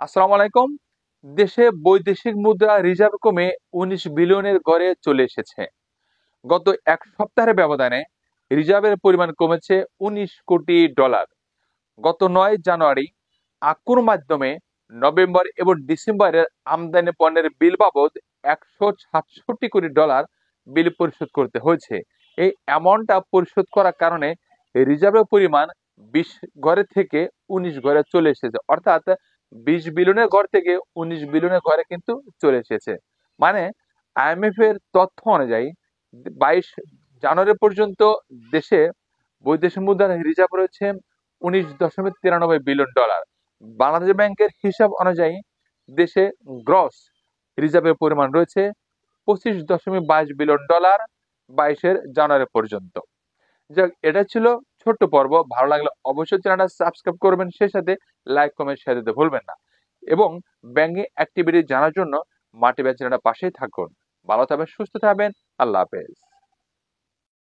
আসসালামু আলাইকুম। দেশে বৈদেশিক মুদ্রা রিজার্ভ কমে ১৯ বিলিয়নের ঘরে চলে এসেছে। গত এক সপ্তাহের ব্যবধানে রিজার্ভের পরিমাণ কমেছে ১৯ কোটি ডলার। গত ৯ জানুয়ারি আকুর মাধ্যমে নভেম্বর এবং ডিসেম্বরের আমদানি পণ্যের বিল বাবদ ১৬৭ কোটি ডলার বিল পরিশোধ করতে হয়েছে। এই অ্যামাউন্টটা পরিশোধ করার কারণে রিজার্ভের পরিমাণ ২০ ঘরে থেকে ১৯ ঘরে চলে এসেছে, অর্থাৎ ২০ বিলিয়নের ঘর থেকে ১৯ বিলিয়নের ঘরে কিন্তু চলে এসেছে। মানে আইএমএফ এর তথ্য অনুযায়ী ২২ জানুয়ারি পর্যন্ত দেশে বৈদেশিক মুদ্রার রিজার্ভ রয়েছে ১৯.৯৩ বিলিয়ন ডলার। বাংলাদেশ ব্যাংকের হিসাব অনুযায়ী দেশে গ্রস রিজার্ভের পরিমাণ রয়েছে ২৫.২২ বিলিয়ন ডলার ২২ জানুয়ারি পর্যন্ত। যাক, এটা ছিল ছোট্ট পর্ব। ভালো লাগলে অবশ্যই চ্যানেলটা সাবস্ক্রাইব করবেন, সেই সাথে লাইক কমেন্ট শেয়ার দিতে ভুলবেন না এবং ব্যাংকিং অ্যাক্টিভিটি জানার জন্য মাল্টিব্যাংক চ্যানেলটা পাশেই থাকুন। ভালো থাকবেন, সুস্থ থাকবেন। আল্লাহ হাফেজ।